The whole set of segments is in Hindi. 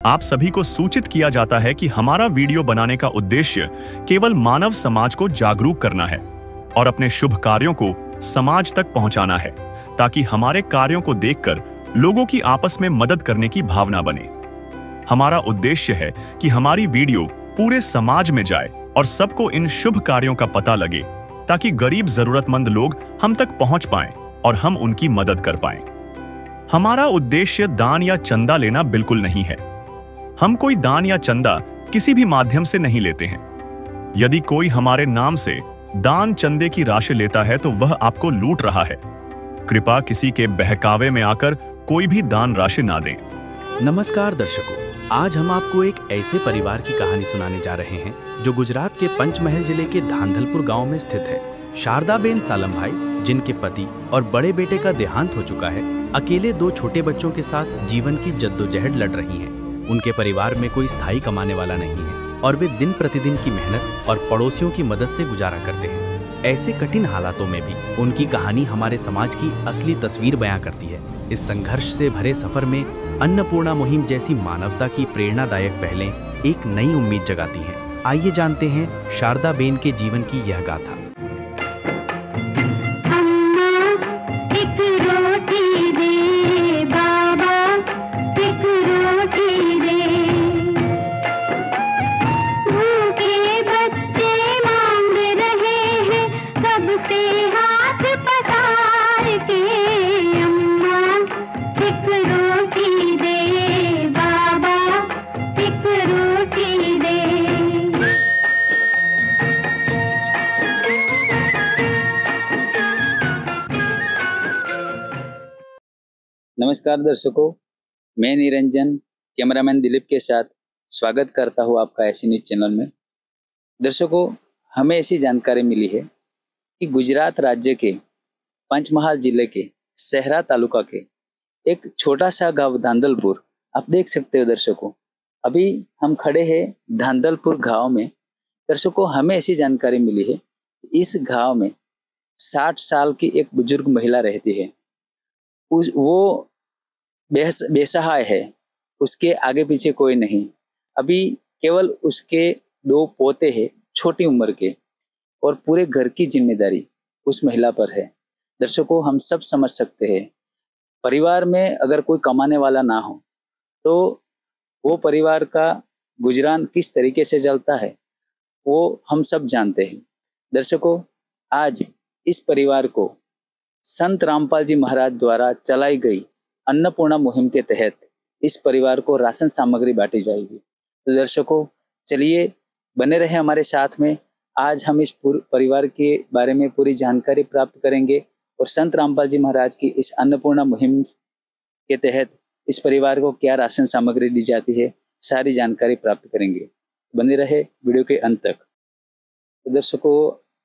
आप सभी को सूचित किया जाता है कि हमारा वीडियो बनाने का उद्देश्य केवल मानव समाज को जागरूक करना है और अपने शुभ कार्यों को समाज तक पहुंचाना है, ताकि हमारे कार्यों को देखकर लोगों की आपस में मदद करने की भावना बने। हमारा उद्देश्य है कि हमारी वीडियो पूरे समाज में जाए और सबको इन शुभ कार्यों का पता लगे, ताकि गरीब जरूरतमंद लोग हम तक पहुंच पाएं और हम उनकी मदद कर पाएं। हमारा उद्देश्य दान या चंदा लेना बिल्कुल नहीं है। हम कोई दान या चंदा किसी भी माध्यम से नहीं लेते हैं। यदि कोई हमारे नाम से दान चंदे की राशि लेता है तो वह आपको लूट रहा है। कृपया किसी के बहकावे में आकर कोई भी दान राशि ना दें। नमस्कार दर्शकों, आज हम आपको एक ऐसे परिवार की कहानी सुनाने जा रहे हैं जो गुजरात के पंचमहल जिले के धांधलपुर गांव में स्थित है। शारदाबेन सालम भाई, जिनके पति और बड़े बेटे का देहांत हो चुका है, अकेले 2 छोटे बच्चों के साथ जीवन की जद्दोजहद लड़ रही हैं। उनके परिवार में कोई स्थायी कमाने वाला नहीं है और वे दिन प्रतिदिन की मेहनत और पड़ोसियों की मदद से गुजारा करते हैं। ऐसे कठिन हालातों में भी उनकी कहानी हमारे समाज की असली तस्वीर बयां करती है। इस संघर्ष से भरे सफर में अन्नपूर्णा मुहिम जैसी मानवता की प्रेरणादायक पहलें एक नई उम्मीद जगाती हैं। आइए जानते हैं शारदाबेन के जीवन की यह गाथा। नमस्कार दर्शकों, मैं निरंजन कैमरामैन दिलीप के साथ स्वागत करता हूं आपका ऐसी न्यूज चैनल में। दर्शकों, हमें ऐसी जानकारी मिली है कि गुजरात राज्य के पंचमहाल जिले के सहरा तालुका के एक छोटा सा गांव धांधलपुर, आप देख सकते हो दर्शकों, अभी हम खड़े हैं धांधलपुर गांव में। दर्शकों, हमें ऐसी जानकारी मिली है कि इस गांव में 60 साल की एक बुजुर्ग महिला रहती है। वो बेसहाय है, उसके आगे पीछे कोई नहीं। अभी केवल उसके 2 पोते हैं छोटी उम्र के, और पूरे घर की जिम्मेदारी उस महिला पर है। दर्शकों, हम सब समझ सकते हैं, परिवार में अगर कोई कमाने वाला ना हो तो वो परिवार का गुजरान किस तरीके से चलता है वो हम सब जानते हैं। दर्शकों, आज इस परिवार को संत रामपाल जी महाराज द्वारा चलाई गई अन्नपूर्णा मुहिम के तहत इस परिवार को राशन सामग्री बांटी जाएगी। तो दर्शकों, चलिए बने रहे हमारे साथ में। आज हम इस परिवार के बारे में पूरी जानकारी प्राप्त करेंगे और संत रामपाल जी महाराज की इस अन्नपूर्णा मुहिम के तहत इस परिवार को क्या राशन सामग्री दी जाती है, सारी जानकारी प्राप्त करेंगे। बने रहे वीडियो के अंत तक। तो दर्शकों,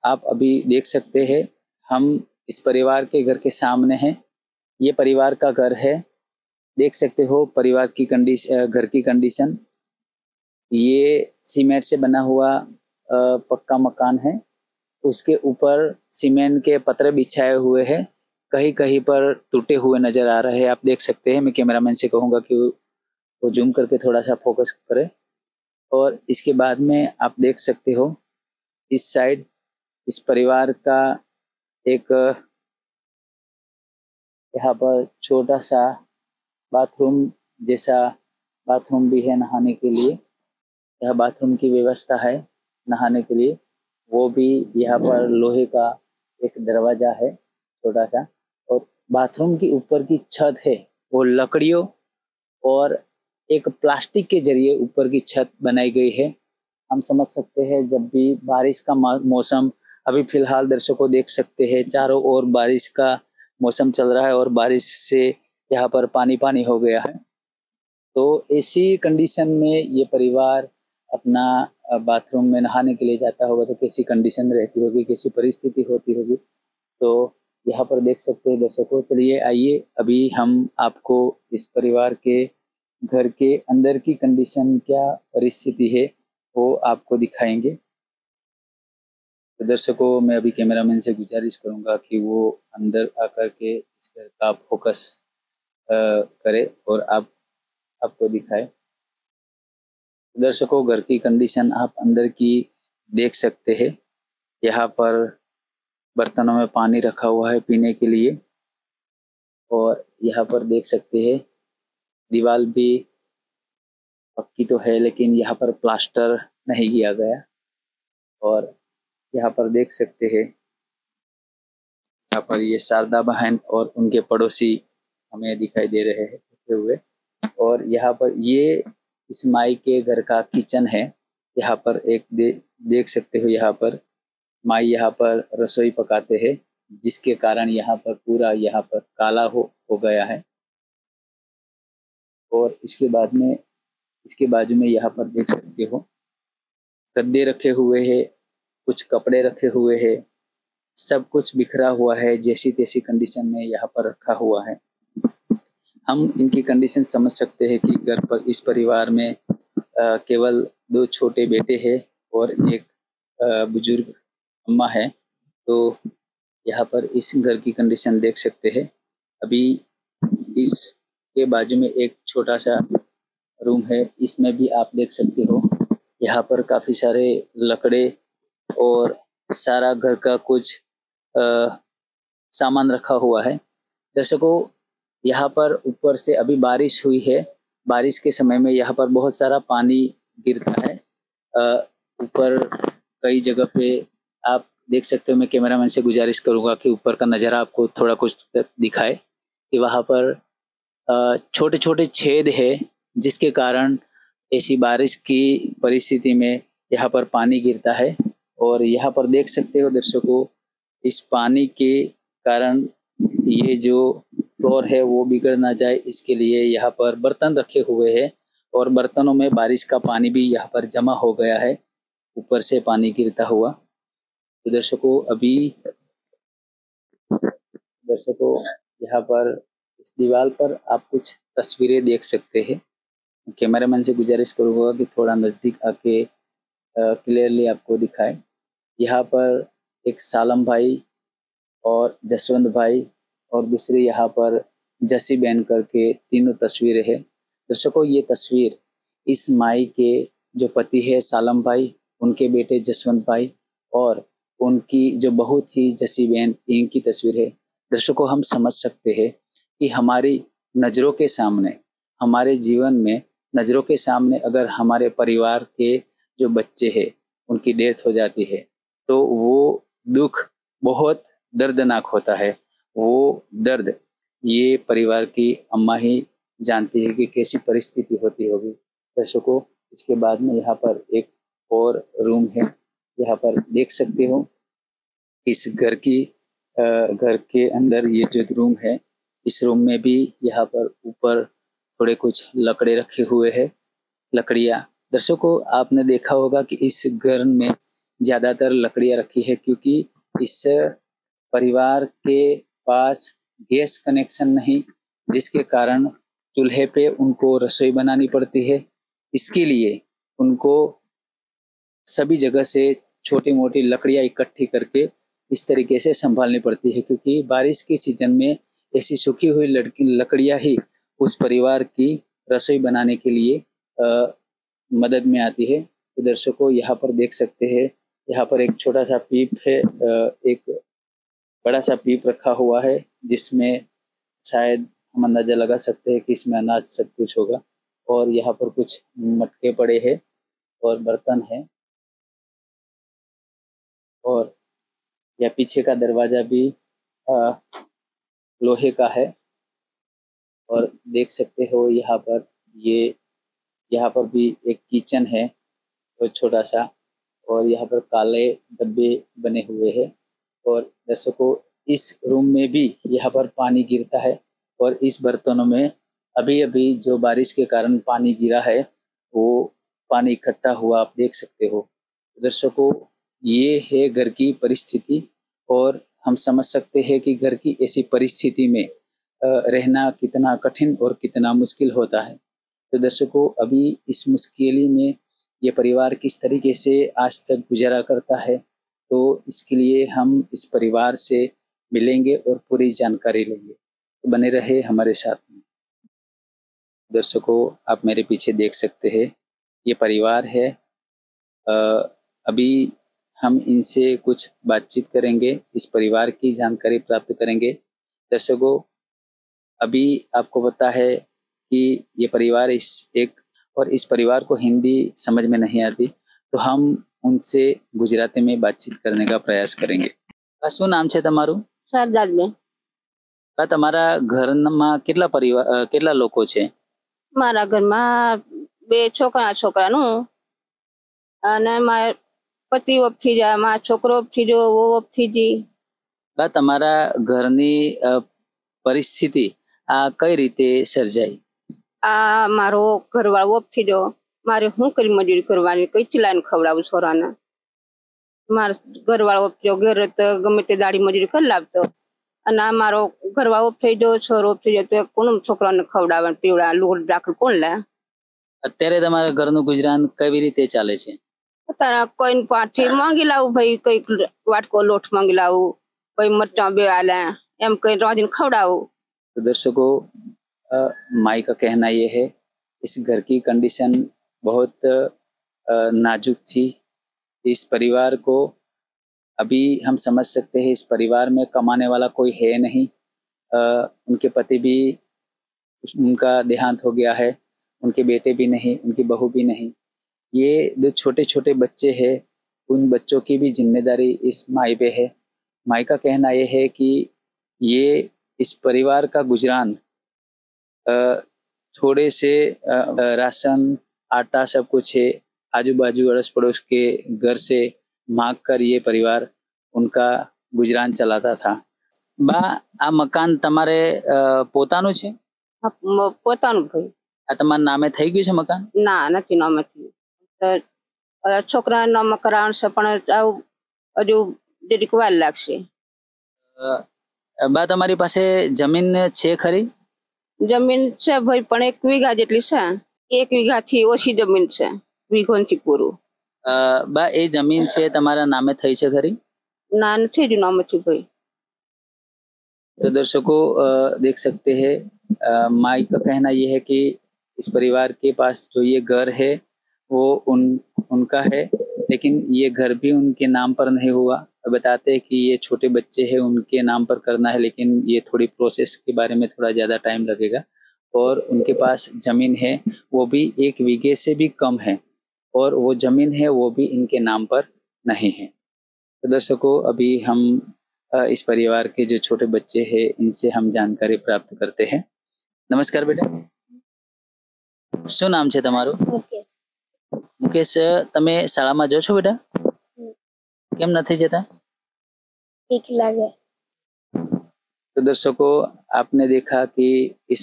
आप अभी देख सकते हैं, हम इस परिवार के घर के सामने हैं। ये परिवार का घर है, देख सकते हो परिवार की घर की कंडीशन। ये सीमेंट से बना हुआ पक्का मकान है। उसके ऊपर सीमेंट के पतरे बिछाए हुए हैं, कहीं कहीं पर टूटे हुए नजर आ रहे हैं। आप देख सकते हैं, मैं कैमरामैन से कहूँगा कि वो जूम करके थोड़ा सा फोकस करे। और इसके बाद में आप देख सकते हो इस साइड इस परिवार का एक यहाँ पर छोटा सा बाथरूम जैसा बाथरूम भी है नहाने के लिए। यह बाथरूम की व्यवस्था है नहाने के लिए। वो भी यहाँ पर लोहे का एक दरवाजा है छोटा सा, और बाथरूम की ऊपर की छत है वो लकड़ियों और एक प्लास्टिक के जरिए ऊपर की छत बनाई गई है। हम समझ सकते हैं, जब भी बारिश का मौसम, अभी फिलहाल दर्शकों देख सकते हैं चारों ओर बारिश का मौसम चल रहा है और बारिश से यहाँ पर पानी पानी हो गया है। तो ऐसी कंडीशन में ये परिवार अपना बाथरूम में नहाने के लिए जाता होगा तो कैसी कंडीशन रहती होगी, कैसी परिस्थिति होती होगी। तो यहाँ पर देख सकते हैं दर्शकों। चलिए आइए, अभी हम आपको इस परिवार के घर के अंदर की कंडीशन, क्या परिस्थिति है, वो आपको दिखाएंगे। तो दर्शकों, मैं अभी कैमरामैन से गुजारिश करूंगा कि वो अंदर आकर के इस घर का फोकस करे और आपको दिखाए। दर्शकों, घर की कंडीशन आप अंदर की देख सकते हैं। यहाँ पर बर्तनों में पानी रखा हुआ है पीने के लिए, और यहाँ पर देख सकते हैं दीवार भी पक्की तो है, लेकिन यहाँ पर प्लास्टर नहीं किया गया। और यहाँ पर देख सकते हैं, यहाँ पर ये शारदा बहन और उनके पड़ोसी हमें दिखाई दे रहे हैं बैठे हुए। और यहाँ पर ये इस माई के घर का किचन है। यहाँ पर एक देख सकते हो, यहाँ पर माई यहाँ पर रसोई पकाते हैं, जिसके कारण यहाँ पर पूरा यहाँ पर काला हो गया है। और इसके बाद में, इसके बाजू में यहाँ पर देख सकते हो गद्दे रखे हुए हैं, कुछ कपड़े रखे हुए हैं, सब कुछ बिखरा हुआ है, जैसी तैसी कंडीशन में यहाँ पर रखा हुआ है। हम इनकी कंडीशन समझ सकते हैं कि घर पर इस परिवार में केवल 2 छोटे बेटे हैं और एक बुजुर्ग अम्मा है। तो यहाँ पर इस घर की कंडीशन देख सकते हैं। अभी इसके बाजू में एक छोटा सा रूम है, इसमें भी आप देख सकते हो यहाँ पर काफी सारे लकड़े और सारा घर का कुछ सामान रखा हुआ है। दर्शकों, यहाँ पर ऊपर से अभी बारिश हुई है। बारिश के समय में यहाँ पर बहुत सारा पानी गिरता है। ऊपर कई जगह पे आप देख सकते हो। मैं कैमरामैन से गुजारिश करूंगा कि ऊपर का नज़ारा आपको थोड़ा कुछ दिखाए कि वहाँ पर छोटे छोटे छेद है, जिसके कारण ऐसी बारिश की परिस्थिति में यहाँ पर पानी गिरता है। और यहाँ पर देख सकते हो दर्शकों, इस पानी के कारण ये जो फ्लोर है वो बिगड़ ना जाए, इसके लिए यहाँ पर बर्तन रखे हुए हैं और बर्तनों में बारिश का पानी भी यहाँ पर जमा हो गया है, ऊपर से पानी गिरता हुआ। तो दर्शकों, अभी दर्शकों यहाँ पर इस दीवार पर आप कुछ तस्वीरें देख सकते हैं। कैमरामैन से गुजारिश करूँगा कि थोड़ा नज़दीक आके क्लियरली आपको दिखाए। यहाँ पर एक सालम भाई और जसवंत भाई और दूसरी यहाँ पर जसी बहन करके तीनों तस्वीरें हैं। दर्शकों, ये तस्वीर इस माई के जो पति है सालम भाई, उनके बेटे जसवंत भाई और उनकी जो बहू थी जसी बहन, इनकी तस्वीर है। दर्शकों, हम समझ सकते हैं कि हमारी नज़रों के सामने, हमारे जीवन में नज़रों के सामने अगर हमारे परिवार के जो बच्चे हैं उनकी डेथ हो जाती है, तो वो दुख बहुत दर्दनाक होता है। वो दर्द ये परिवार की अम्मा ही जानती है कि कैसी परिस्थिति होती होगी। दर्शकों, इसके बाद में यहाँ पर एक और रूम है। यहाँ पर देख सकते हो इस घर के अंदर ये जो रूम है, इस रूम में भी यहाँ पर ऊपर थोड़े कुछ लकड़े रखे हुए हैं, लकड़ियाँ। दर्शकों, आपने देखा होगा कि इस घर में ज्यादातर लकड़ियाँ रखी है, क्योंकि इस परिवार के पास गैस कनेक्शन नहीं, जिसके कारण चूल्हे पे उनको रसोई बनानी पड़ती है। इसके लिए उनको सभी जगह से छोटी मोटी लकड़ियाँ इकट्ठी करके इस तरीके से संभालनी पड़ती है, क्योंकि बारिश के सीजन में ऐसी सूखी हुई लकड़ियाँ ही उस परिवार की रसोई बनाने के लिए मदद में आती है। तो दर्शकों, यहाँ पर देख सकते हैं, यहाँ पर एक छोटा सा पीप है, एक बड़ा सा पीप रखा हुआ है, जिसमें शायद हम अंदाजा लगा सकते हैं कि इसमें अनाज सब कुछ होगा। और यहाँ पर कुछ मटके पड़े हैं और बर्तन है। और यह पीछे का दरवाजा भी लोहे का है। और देख सकते हो यहाँ पर यहाँ पर भी एक किचन है और छोटा सा, और यहाँ पर काले डब्बे बने हुए हैं। और दर्शकों, इस रूम में भी यहाँ पर पानी गिरता है और इस बर्तनों में अभी अभी जो बारिश के कारण पानी गिरा है वो पानी इकट्ठा हुआ आप देख सकते हो। दर्शकों, ये है घर की परिस्थिति, और हम समझ सकते हैं कि घर की ऐसी परिस्थिति में रहना कितना कठिन और कितना मुश्किल होता है। तो दर्शकों, अभी इस मुश्किल में ये परिवार किस तरीके से आज तक गुजारा करता है, तो इसके लिए हम इस परिवार से मिलेंगे और पूरी जानकारी लेंगे। तो बने रहे हमारे साथ में। दर्शकों, आप मेरे पीछे देख सकते हैं, ये परिवार है। अ, अभी हम इनसे कुछ बातचीत करेंगे, इस परिवार की जानकारी प्राप्त करेंगे। दर्शकों, अभी आपको पता है कि ये परिवार इस परिवार को हिंदी समझ में नहीं आती, तो हम उनसे गुजराती में बातचीत करने का प्रयास करेंगे। શું નામ છે તમારું? સરદારબેન. તમારા ઘરમાં કેટલા લોકો છે? મારા ઘરમાં 2 છોકરાનું અને મારા પતિ ઓફ થઈ ગયા, મારા છોકરો ઓફ થઈ ગયો, વહુ ઓફ થઈ ગઈ. તમારા ઘરની પરિસ્થિતિ આ કઈ રીતે સર્જાઈ? આ મારો ઘરવાળો ઓફ થઈ ગયો, મારે શું કરી મજૂરી કરવાની, કઈ ચલાઈને ખવડાવું છોરાને. મારો ઘરવાળો ઓફ થયો, ઘરે તો ગમે તે દાડી મજૂરી કરી લાવતો, અને આ મારો ઘરવાળો ઓફ થઈ ગયો, છોરો ઓફ થઈ ગયો, તો કોણ છોકરાને ખવડાવે પીવડા લોટ રાખલ કોણ લે? અત્યારે તમારા ઘરનું ગુજરાન કેવી રીતે ચાલે છે? અત્યારે કોઈને પાછી માંગી લાવું, ભાઈ કઈક વાટકો લોટ માંગી લાવું, કોઈ મરચાં બે આલે, એમ કઈ રોજીને ખવડાવું. तो दर्शकों, माई का कहना ये है, इस घर की कंडीशन बहुत नाजुक थी। इस परिवार को अभी हम समझ सकते हैं, इस परिवार में कमाने वाला कोई है नहीं। उनके पति भी, उनका देहांत हो गया है, उनके बेटे भी नहीं, उनकी बहू भी नहीं। ये जो छोटे छोटे बच्चे हैं, उन बच्चों की भी जिम्मेदारी इस माई पे है। माई का कहना ये है कि ये इस परिवार का गुजरान थोड़े से राशन, आटा सब कुछ है, आजू बाजू अड़ोस पड़ोस के घर से मांग कर ये परिवार उनका गुजरान चलाता था। बा, आ मकान तमारे पोताનું છે? પોતાનું ભાઈ. આ તમારા નામે થઈ ગયું છે મકાન? ના, નથી નામે થયું. છોકરા નામે કરાવવાનું છે, પણ હજુ જરીક વાર લાગશે. બા, તમારી પાસે જમીન છે ખરી? જમીન છે ભાઈ, પણ 1 વીઘા જેટલી છે. 1 વીઘાથી ઓછી જમીન છે, વીઘોથી પૂરું. બા, એ જમીન છે તમારા નામે થઈ છે ખરી? ના, નથી જ નામે થયું ભાઈ. तो दर्शकों, देख सकते हैं, माई का कहना ये है कि इस परिवार के पास जो ये घर है वो उनका है, लेकिन ये घर भी उनके नाम पर नहीं हुआ। बताते हैं कि ये छोटे बच्चे हैं, उनके नाम पर करना है, लेकिन ये थोड़ी प्रोसेस के बारे में थोड़ा ज़्यादा टाइम लगेगा। और उनके पास जमीन है, वो भी 1 बीघे से भी कम है, और वो जमीन है वो भी इनके नाम पर नहीं है। तो दर्शकों, अभी हम इस परिवार के जो छोटे बच्चे हैं, इनसे हम जानकारी प्राप्त करते हैं। नमस्कार बेटा, શું નામ છે તમારું? મુકેશ, તમે શાળામાં જાઓ છો બેટા? કેમ નથી જતા? ठीक लगे. तो दर्शकों, आपने देखा कि इस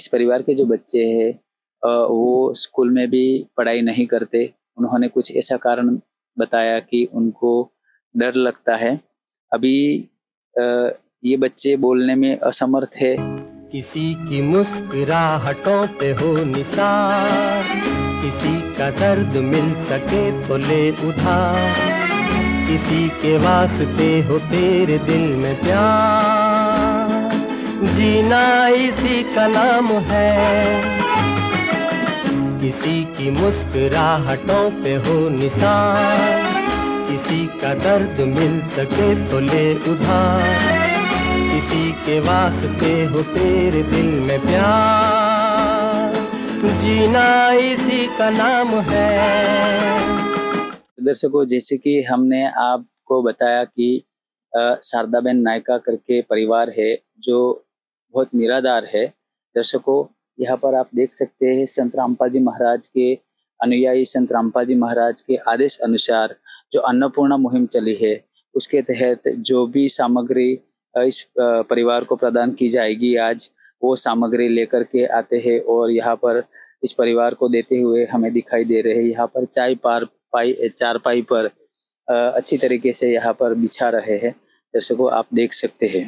परिवार के जो बच्चे हैं, वो स्कूल में भी पढ़ाई नहीं करते। उन्होंने कुछ ऐसा कारण बताया कि उनको डर लगता है। अभी ये बच्चे बोलने में असमर्थ है। किसी की मुस्कुराहटों पे हो निसार, किसी का दर्द मिल सके तो ले उधार, किसी के वास्ते हो तेरे दिल में प्यार, जीना इसी का नाम है। किसी की मुस्कुराहटों पे हो निसार, किसी का दर्द मिल सके तो ले उधार, किसी के वास्ते हो तेरे दिल में प्यार, जीना इसी का नाम है। दर्शकों, जैसे कि हमने आपको बताया कि शारदाबेन नायका करके परिवार है जो बहुत निराधार है। दर्शकों, यहाँ पर आप देख सकते हैं, संत रामपाल जी महाराज के अनुयायी संत रामपाल जी महाराज के आदेश अनुसार जो अन्नपूर्णा मुहिम चली है, उसके तहत जो भी सामग्री इस परिवार को प्रदान की जाएगी आज, वो सामग्री लेकर के आते हैं और यहाँ पर इस परिवार को देते हुए हमें दिखाई दे रहे हैं। यहाँ पर चारपाई पर अच्छी तरीके से यहाँ पर बिछा रहे हैं। दर्शकों, आप देख सकते हैं।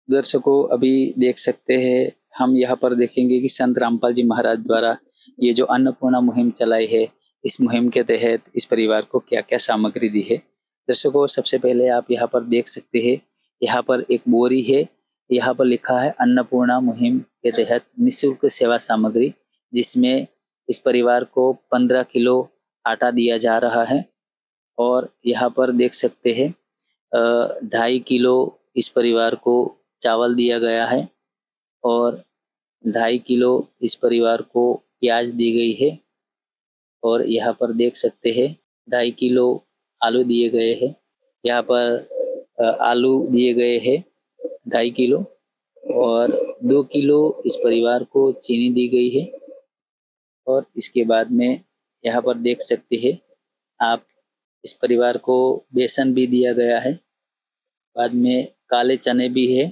दर्शकों, अभी देख सकते हैं, हम यहाँ पर देखेंगे कि संत रामपाल जी महाराज द्वारा ये जो अन्नपूर्णा मुहिम चलाई है, इस मुहिम के तहत इस परिवार को क्या क्या सामग्री दी है। दर्शकों, सबसे पहले आप यहाँ पर देख सकते हैं, यहाँ पर एक बोरी है, यहाँ पर लिखा है अन्नपूर्णा मुहिम के तहत निःशुल्क सेवा सामग्री, जिसमें इस परिवार को 15 किलो आटा दिया जा रहा है। और यहाँ पर देख सकते हैं 2.5 किलो इस परिवार को चावल दिया गया है और 2.5 किलो इस परिवार को प्याज दी गई है। और यहाँ पर देख सकते हैं 2.5 किलो आलू दिए गए हैं। यहाँ पर आलू दिए गए हैं 2.5 किलो और 2 किलो इस परिवार को चीनी दी गई है। और इसके बाद में यहाँ पर देख सकते हैं आप इस परिवार को बेसन भी दिया गया है। बाद में काले चने भी है,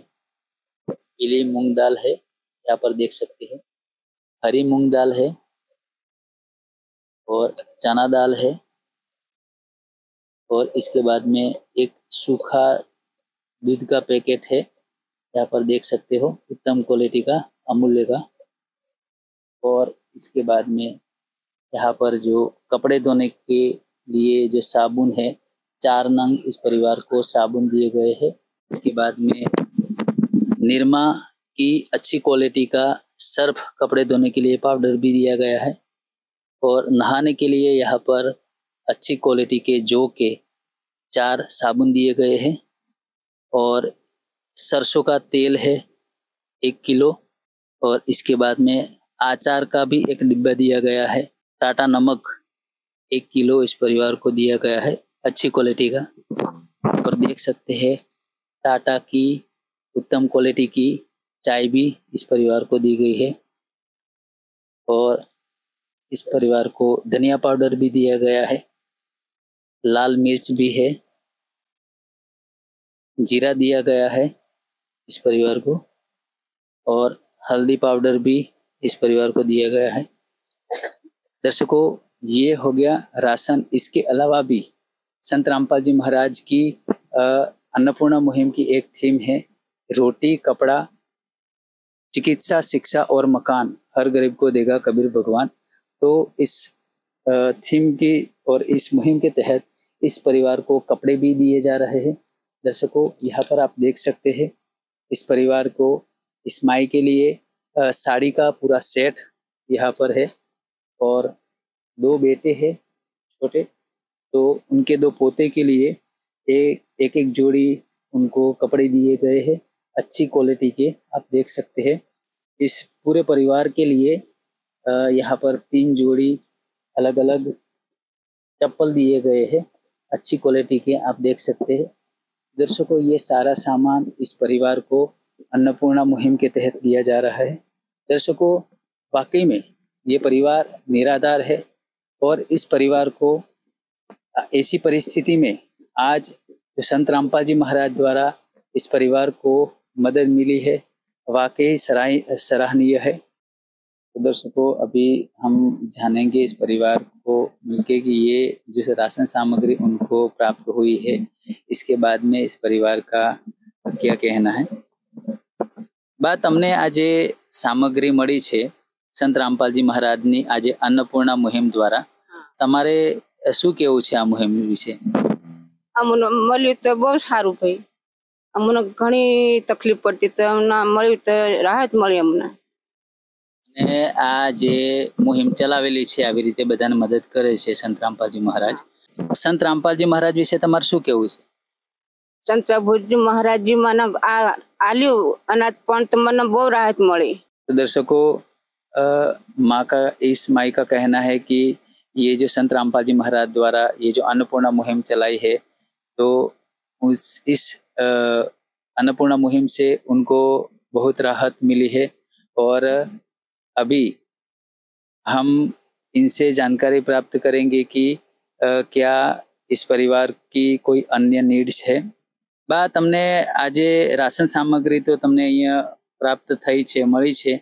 पीली मूंग दाल है, यहाँ पर देख सकते हैं हरी मूंग दाल है और चना दाल है। और इसके बाद में एक सूखा दूध का पैकेट है, यहाँ पर देख सकते हो उत्तम क्वालिटी का अमूल्य का। और इसके बाद में यहाँ पर जो कपड़े धोने के लिए जो साबुन है 4 नंग इस परिवार को साबुन दिए गए हैं। इसके बाद में निरमा की अच्छी क्वालिटी का सर्फ कपड़े धोने के लिए पाउडर भी दिया गया है। और नहाने के लिए यहाँ पर अच्छी क्वालिटी के जो के 4 साबुन दिए गए हैं। और सरसों का तेल है 1 किलो। और इसके बाद में आचार का भी एक डिब्बा दिया गया है। टाटा नमक 1 किलो इस परिवार को दिया गया है अच्छी क्वालिटी का। और देख सकते हैं टाटा की उत्तम क्वालिटी की चाय भी इस परिवार को दी गई है। और इस परिवार को धनिया पाउडर भी दिया गया है, लाल मिर्च भी है, जीरा दिया गया है इस परिवार को और हल्दी पाउडर भी इस परिवार को दिया गया है। दर्शकों, ये हो गया राशन। इसके अलावा भी संत रामपाल जी महाराज की अन्नपूर्णा मुहिम की एक थीम है रोटी, कपड़ा, चिकित्सा, शिक्षा और मकान, हर गरीब को देगा कबीर भगवान। तो इस थीम की और इस मुहिम के तहत इस परिवार को कपड़े भी दिए जा रहे हैं। दर्शकों, यहाँ पर आप देख सकते हैं इस परिवार को इस माई के लिए साड़ी का पूरा सेट यहाँ पर है। और 2 बेटे हैं छोटे, तो उनके 2 पोते के लिए एक जोड़ी उनको कपड़े दिए गए हैं अच्छी क्वालिटी के। आप देख सकते हैं इस पूरे परिवार के लिए यहाँ पर 3 जोड़ी अलग अलग चप्पल दिए गए हैं अच्छी क्वालिटी के। आप देख सकते हैं दर्शकों, ये सारा सामान इस परिवार को अन्नपूर्णा मुहिम के तहत दिया जा रहा है। दर्शकों, वाकई में ये परिवार निराधार है और इस परिवार को ऐसी परिस्थिति में आज जो संत रामपाल जी महाराज द्वारा इस परिवार को मदद मिली है, वाकई सराहनीय है। तो दर्शकों, अभी हम जानेंगे इस परिवार को मिलके कि ये जो राशन सामग्री उनको प्राप्त हुई है, इसके बाद में इस परिवार का क्या कहना है। बात हमने आज सामग्री मળી છે સંત રામપાલજી મહારાજની આજે અન્નપૂર્ણા મુહિમ દ્વારા। તમારે શું કેવું છે આ મુહિમ વિશે? અમને મળ્યું તો બહુ સારું ભાઈ, અમને ઘણી તકલીફ પડતી તો અમને મળ્યું તો રાહત મળી અમને। અને આ જે મુહિમ ચલાવેલી છે આવી રીતે બધાને મદદ કરે છે સંત રામપાલજી મહારાજ, સંત રામપાલજી મહારાજ વિશે તમારે શું કેવું છે? સંત પ્રભુજી મહારાજજી મને આલ્યું અનાજ પણ તો મને બહુ રાહત મળી। तो दर्शकों, इस माई का कहना है कि ये जो संत रामपाल जी महाराज द्वारा ये जो अन्नपूर्णा मुहिम चलाई है, तो इस अन्नपूर्णा मुहिम से उनको बहुत राहत मिली है। और अभी हम इनसे जानकारी प्राप्त करेंगे कि क्या इस परिवार की कोई अन्य नीड्स है। बात हमने आज राशन सामग्री तो तमने અહીંયા प्राप्त થઈ છે, મળી છે,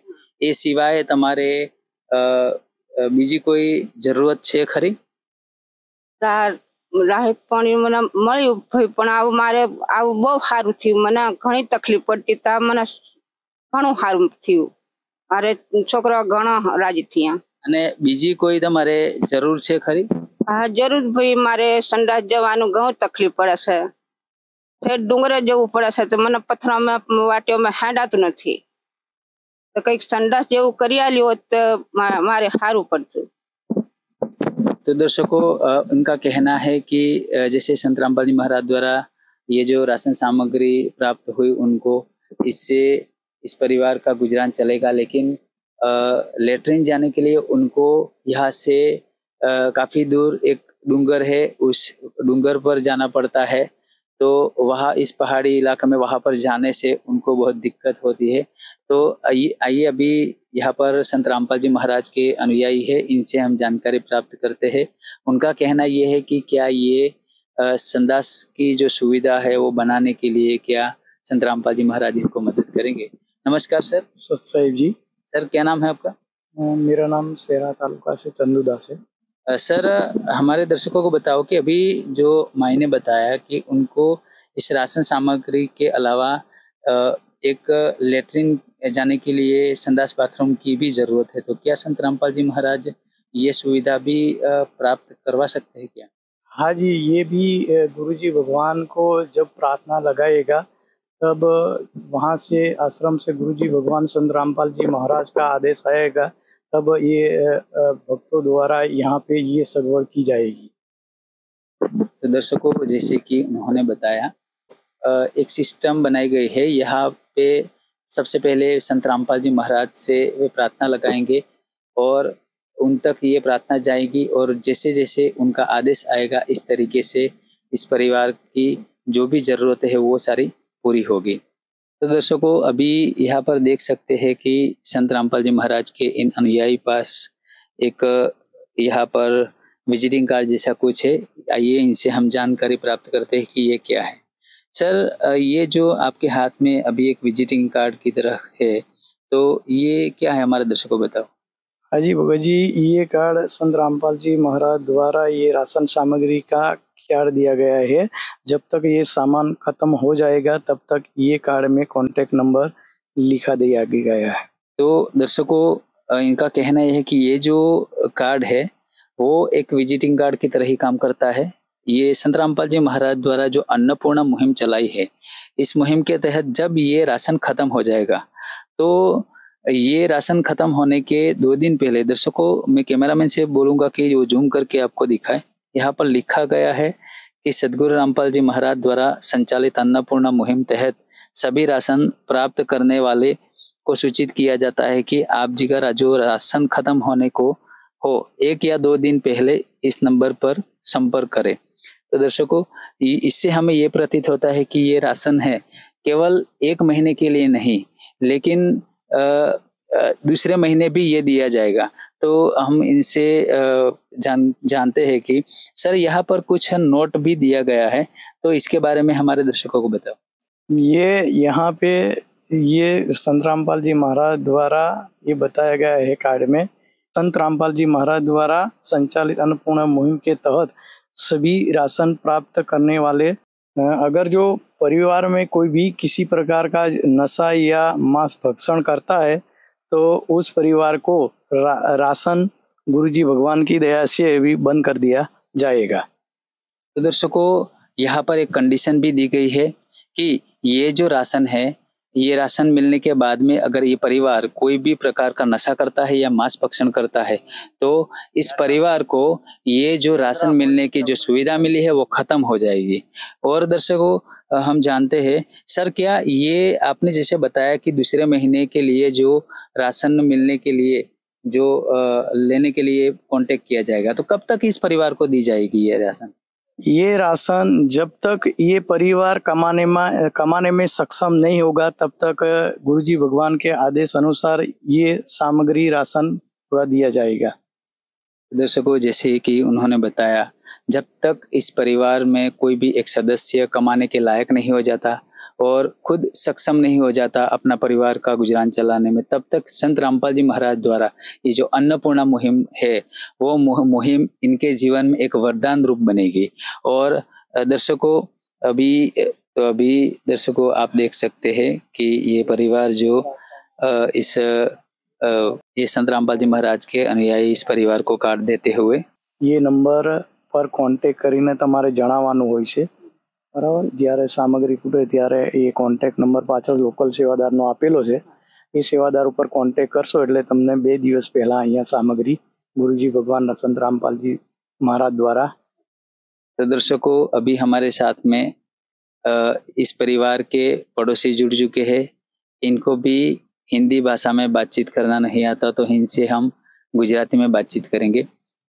એ સિવાય તમારે બીજી કોઈ જરૂરત છે ખરી? રાહત પણ મને મળ્યું ભાઈ, પણ આવું મારે આવું બહુ સારું થયું। મને ઘણી તકલીફ પડતી તા, મને ઘણું સારું થયું। મારે છોકરા ઘણા રાજી થયા। અને બીજી કોઈ તમારે જરૂર છે ખરી? હા, જરૂર ભાઈ, મારે સંડાસ જવાનું ઘણું તકલીફ પડે છે। ડુંગરે જવું પડે છે તો મને પથરામાં વાટીઓમાં હાંડાતું નથી। તો કંઈક સંડાસ જેવું કરી આલ્યું હોત તો મારે સારું પડતું. तो दर्शकों उनका कहना है कि जैसे संत रामपाल जी महाराज द्वारा ये जो राशन सामग्री प्राप्त हुई उनको, इससे इस परिवार का गुजरान चलेगा, लेकिन लेटरिन जाने के लिए उनको यहाँ से काफी दूर एक डूंगर है, उस डूंगर पर जाना पड़ता है। तो वहाँ इस पहाड़ी इलाका में वहाँ पर जाने से उनको बहुत दिक्कत होती है। तो आइए अभी यहाँ पर संत रामपाल जी महाराज के अनुयायी है, इनसे हम जानकारी प्राप्त करते हैं। उनका कहना ये है कि क्या ये संडास की जो सुविधा है वो बनाने के लिए क्या संत रामपाल जी महाराज इनको मदद करेंगे। नमस्कार सर। सत साहिब जी। सर क्या नाम है आपका? मेरा नाम सेरा तालुका से चंदू दास है। सर हमारे दर्शकों को बताओ कि अभी जो माई ने बताया कि उनको इस राशन सामग्री के अलावा एक लेटरिन जाने के लिए संडास बाथरूम की भी जरूरत है, तो क्या संत रामपाल जी महाराज ये सुविधा भी प्राप्त करवा सकते हैं क्या? हाँ जी, ये भी गुरुजी भगवान को जब प्रार्थना लगाएगा तब वहाँ से आश्रम से गुरुजी भगवान संत रामपाल जी महाराज का आदेश आएगा, तब ये भक्तों द्वारा यहाँ पे ये सगवड़ की जाएगी। तो दर्शकों जैसे कि उन्होंने बताया एक सिस्टम बनाई गई है, यहाँ पे सबसे पहले संत रामपाल जी महाराज से वे प्रार्थना लगाएंगे और उन तक ये प्रार्थना जाएगी, और जैसे जैसे उनका आदेश आएगा इस तरीके से इस परिवार की जो भी जरूरत है वो सारी पूरी होगी। तो दर्शकों अभी यहाँ पर देख सकते हैं कि संत रामपाल जी महाराज के इन अनुयायी पास एक यहाँ पर विजिटिंग कार्ड जैसा कुछ है। आइए इनसे हम जानकारी प्राप्त करते हैं कि ये क्या है। सर ये जो आपके हाथ में अभी एक विजिटिंग कार्ड की तरह है, तो ये क्या है हमारे दर्शकों को बताओ। हाँ जी बाबा जी, ये कार्ड संत रामपाल जी महाराज द्वारा ये राशन सामग्री का कार्ड दिया गया है। जब तक ये सामान खत्म हो जाएगा तब तक ये कार्ड में कॉन्टेक्ट नंबर लिखा दिया गया है। तो दर्शकों इनका कहना यह है कि ये जो कार्ड है वो एक विजिटिंग कार्ड की तरह ही काम करता है। ये संत रामपाल जी महाराज द्वारा जो अन्नपूर्णा मुहिम चलाई है, इस मुहिम के तहत जब ये राशन खत्म हो जाएगा तो ये राशन खत्म होने के 2 दिन पहले, दर्शकों मैं कैमरामैन से बोलूंगा कि वो जूम करके आपको दिखाए, यहाँ पर लिखा गया है कि सदगुरु रामपाल जी महाराज द्वारा संचालित अन्नपूर्णा मुहिम तहत सभी राशन प्राप्त करने वाले को सूचित किया जाता है कि आप जी का जो राशन खत्म होने को हो 1 या 2 दिन पहले इस नंबर पर संपर्क करें। तो दर्शकों इससे हमें ये प्रतीत होता है कि ये राशन है केवल 1 महीने के लिए नहीं, लेकिन दूसरे महीने भी ये दिया जाएगा। तो हम इनसे जानते हैं कि सर यहाँ पर कुछ नोट भी दिया गया है, तो इसके बारे में हमारे दर्शकों को बताओ। ये यहाँ पे ये संत रामपाल जी महाराज द्वारा ये बताया गया है कार्ड में, संत रामपाल जी महाराज द्वारा संचालित अन्नपूर्णा मुहिम के तहत सभी राशन प्राप्त करने वाले अगर जो परिवार में कोई भी किसी प्रकार का नशा या मांस भक्षण करता है तो उस परिवार को राशन गुरुजी भगवान की दया से भी बंद कर दिया जाएगा। तो दर्शकों यहाँ पर एक कंडीशन भी दी गई है कि ये जो राशन है, ये राशन मिलने के बाद में अगर ये परिवार कोई भी प्रकार का नशा करता है या मांस भक्षण करता है तो इस परिवार को ये जो राशन मिलने की जो सुविधा मिली है वो खत्म हो जाएगी। और दर्शकों हम जानते हैं सर, क्या ये आपने जैसे बताया कि दूसरे महीने के लिए जो राशन मिलने के लिए जो लेने के लिए कांटेक्ट किया जाएगा, तो कब तक इस परिवार को दी जाएगी ये राशन? ये राशन जब तक ये परिवार कमाने में सक्षम नहीं होगा तब तक गुरुजी भगवान के आदेश अनुसार ये सामग्री राशन पूरा दिया जाएगा। दर्शकों जैसे कि उन्होंने बताया, जब तक इस परिवार में कोई भी एक सदस्य कमाने के लायक नहीं हो जाता और खुद सक्षम नहीं हो जाता अपना परिवार का गुजरान चलाने में, तब तक संत रामपाल जी महाराज द्वारा ये जो अन्नपूर्णा मुहिम है वो मुहिम इनके जीवन में एक वरदान रूप बनेगी। और दर्शकों अभी दर्शकों आप देख सकते हैं कि ये परिवार जो ये संत रामपाल जी महाराज के अनुयायी इस परिवार को कार्ड देते हुए ये नंबर पर કોન્ટેક્ટ કરીને તમારે જણાવવાનું હોય છે, બરાબર। જ્યારે સામગ્રી ખૂટે ત્યારે એ કોન્ટેક્ટ નંબર પાછળ લોકલ સેવાદારનો આપેલો છે, એ સેવાદાર ઉપર કોન્ટેક્ટ કરશો એટલે તમને 2 દિવસ પહેલા અહીંયા સામગ્રી गुरुजी भगवान संत रामपाल जी महाराज द्वारा। तो दर्शकों, अभी हमारे साथ में इस परिवार के पड़ोसी जुड़ चुके हैं। इनको भी हिंदी भाषा में बातचीत करना नहीं आता, तो इनसे हम गुजराती में बातचीत करेंगे।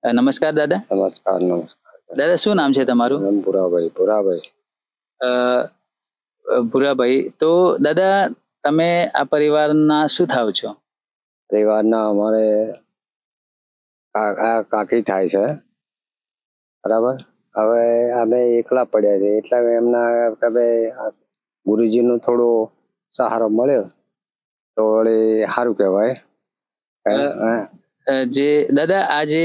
नमस्कार दादा। नमस्कार। नमस्कार दादा, શું નામ છે તમારું? ભુરાભાઈ, તો દાદા તમે આ પરિવારના શું થાવ છો? પરિવારના અમારે કાકી થાય છે, બરાબર। હવે અમે એકલા પડ્યા છે, એટલે એમના હવે ગુરુજીનો થોડો સહારો મળ્યો તો વળી સારું કહેવાય। જે દાદા, આજે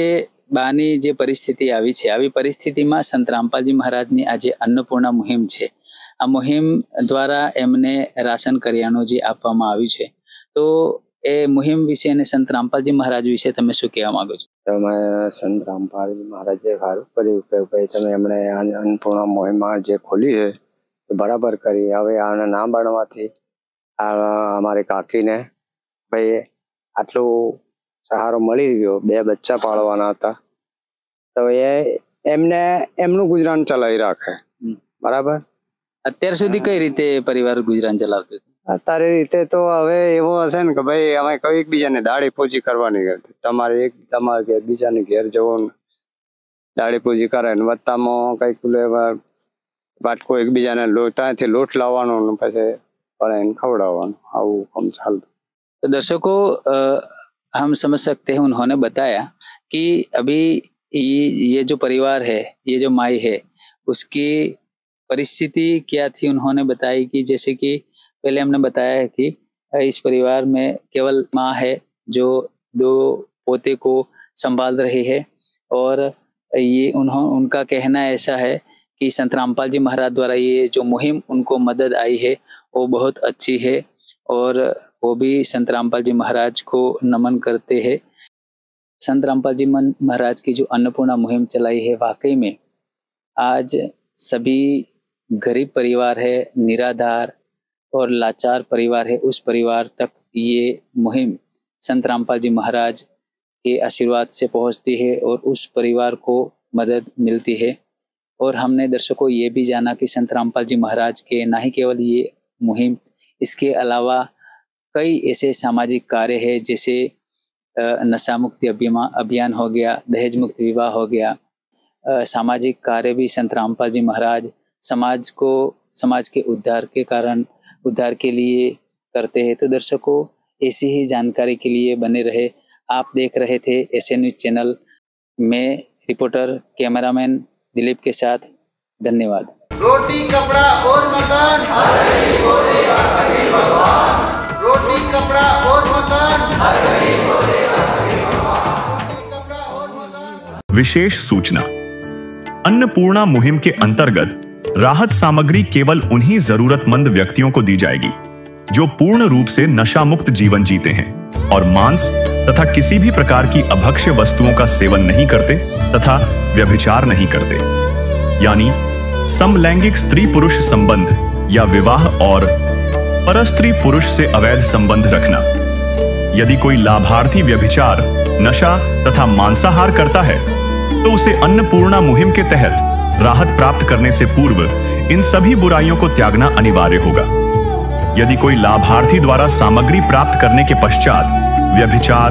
બાની જે પરિસ્થિતિ આવી છે, આવી પરિસ્થિતિમાં સંત રામપાલજી મહારાજની આજે અન્નપૂર્ણા મુહિમ છે, આ મુહિમ દ્વારા એમને રાશન કરિયાણું જે આપવામાં આવ્યું છે, તો એ મુહિમ વિશે અને સંત રામપાલજી મહારાજ વિશે તમે શું કહેવા માંગો છો? તમે સંત રામપાલજી મહારાજે સારું કર્યું કે ભાઈ તમે એમણે અન્નપૂર્ણા મુહિમ જે ખોલી છે એ બરાબર કરી। હવે આને ના બનવાથી અમારી કાકીને ભાઈ આટલું સહારો મળી ગયો। 2 બચ્ચા પાળવાના હતા, તો એ એમને એમનું ગુજરાન ચલાવી રાખે, બરાબર। અત્યાર સુધી કઈ રીતે પરિવાર ગુજરાન ચલાવતું? અત્યારે રીતે તો હવે એવો હશે ને કે ભાઈ અમે કઈ એકબીજાને દાળી પૂજી કરવાની, તમારે ઘેર બીજાને ઘેર જવાનું, દાળી પૂજી કરે ને વત્તામાં કઈક વાટકો એકબીજાને ત્યાંથી લોટ લાવવાનો ને પછી પણ ખવડાવવાનું, આવું કામ ચાલતું। तो दर्शकों, हम समझ सकते हैं, उन्होंने बताया कि अभी ये जो परिवार है, ये जो माई है, उसकी परिस्थिति क्या थी। उन्होंने बताई कि जैसे कि पहले हमने बताया है कि इस परिवार में केवल माँ है जो 2 पोते को संभाल रही है, और ये उनका कहना ऐसा है कि संत रामपाल जी महाराज द्वारा ये जो मुहिम उनको मदद आई है वो बहुत अच्छी है, और वो भी संत रामपाल जी महाराज को नमन करते हैं। संत रामपाल जी महाराज की जो अन्नपूर्णा मुहिम चलाई है, वाकई में आज सभी गरीब परिवार है, निराधार और लाचार परिवार है, उस परिवार तक ये मुहिम संत रामपाल जी महाराज के आशीर्वाद से पहुंचती है और उस परिवार को मदद मिलती है। और हमने दर्शकों ये भी जाना कि संत रामपाल जी महाराज के ना ही केवल ये मुहिम, इसके अलावा कई ऐसे सामाजिक कार्य है, जैसे नशा मुक्ति अभियान हो गया, दहेज मुक्त विवाह हो गया, सामाजिक कार्य भी संत रामपाल जी महाराज समाज के उद्धार के लिए करते हैं। तो दर्शकों, ऐसी ही जानकारी के लिए बने रहे। आप देख रहे थे एसएन न्यूज चैनल में, रिपोर्टर कैमरामैन दिलीप के साथ। धन्यवाद। रोटी कपड़ा और मकान हर गरीब को देगा कबीर भगवान। रोटी कपड़ा और मकान हर गरीब को देगा कबीर भगवान। रोटी कपड़ा और मकान। विशेष सूचना, अन्नपूर्णा मुहिम के अंतर्गत राहत सामग्री केवल उन्हीं जरूरतमंद व्यक्तियों को दी जाएगी जो पूर्ण रूप से नशा मुक्त जीवन जीते हैं और मांस तथा किसी भी प्रकार की अभक्ष्य वस्तुओं का सेवन नहीं करते तथा व्यभिचार नहीं करते, यानी समलैंगिक स्त्री पुरुष संबंध या विवाह और परस्त्री पुरुष से अवैध संबंध रखना। यदि कोई लाभार्थी व्यभिचार, नशा तथा मांसाहार करता है तो उसे अन्नपूर्णा मुहिम के तहत राहत प्राप्त करने से पूर्व इन सभी बुराइयों को त्यागना अनिवार्य होगा। यदि कोई लाभार्थी द्वारा सामग्री प्राप्त करने के पश्चात व्यभिचार,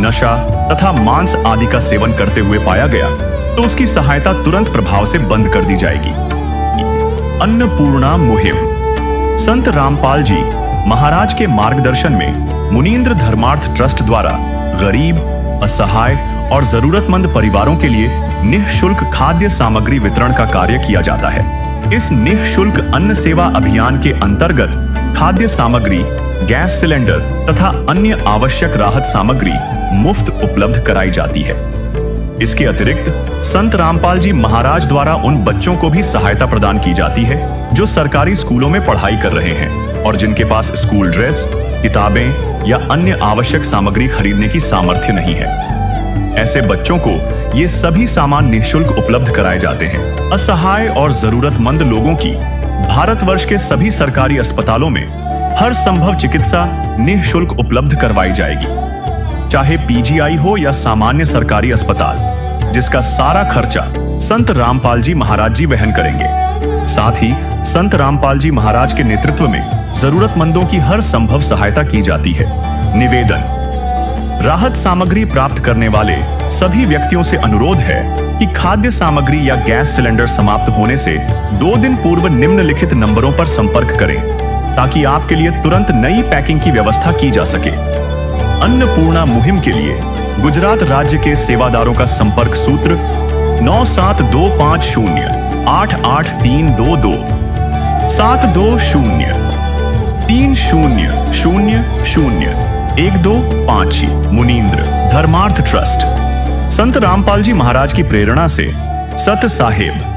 नशा तथा मांस आदि का सेवन करते हुए पाया गया तो उसकी सहायता तुरंत प्रभाव से बंद कर दी जाएगी। अन्नपूर्णा मुहिम संत रामपाल जी महाराज के मार्गदर्शन में मुनीन्द्र धर्मार्थ ट्रस्ट द्वारा गरीब, असहाय और जरूरतमंद परिवारों के लिए निःशुल्क खाद्य सामग्री वितरण का कार्य किया जाता है। इस निःशुल्क अन्न सेवा अभियान के अंतर्गत खाद्य सामग्री, गैस सिलेंडर तथा अन्य आवश्यक राहत सामग्री मुफ्त उपलब्ध कराई जाती है। इसके अतिरिक्त संत रामपाल जी महाराज द्वारा उन बच्चों को भी सहायता प्रदान की जाती है जो सरकारी स्कूलों में पढ़ाई कर रहे हैं और जिनके पास स्कूल ड्रेस, किताबें या अन्य आवश्यक सामग्री खरीदने की सामर्थ्य नहीं है। ऐसे बच्चों को ये सभी सामान निःशुल्क उपलब्ध कराए जाते हैं। असहाय और जरूरतमंद लोगों की भारतवर्ष के सभी सरकारी अस्पतालों में हर संभव चिकित्सा निःशुल्क उपलब्ध करवाई जाएगी, चाहे पीजीआई हो या सामान्य सरकारी अस्पताल, जिसका सारा खर्चा संत रामपाल जी महाराज जी वहन करेंगे। साथ ही संत रामपाल जी महाराज के नेतृत्व में जरूरतमंदों की हर संभव सहायता की जाती है। निवेदन: राहत सामग्री प्राप्त करने वाले सभी व्यक्तियों से अनुरोध है कि खाद्य सामग्री या गैस सिलेंडर समाप्त होने से 2 दिन पूर्व निम्नलिखित नंबरों पर संपर्क करें, ताकि आपके लिए तुरंत नई पैकिंग की व्यवस्था की जा सके। अन्नपूर्णा मुहिम के लिए गुजरात राज्य के सेवादारों का संपर्क सूत्र 9725088322 72030001256 मुनींद्र धर्मार्थ ट्रस्ट। संत रामपाल जी महाराज की प्रेरणा से सत साहेब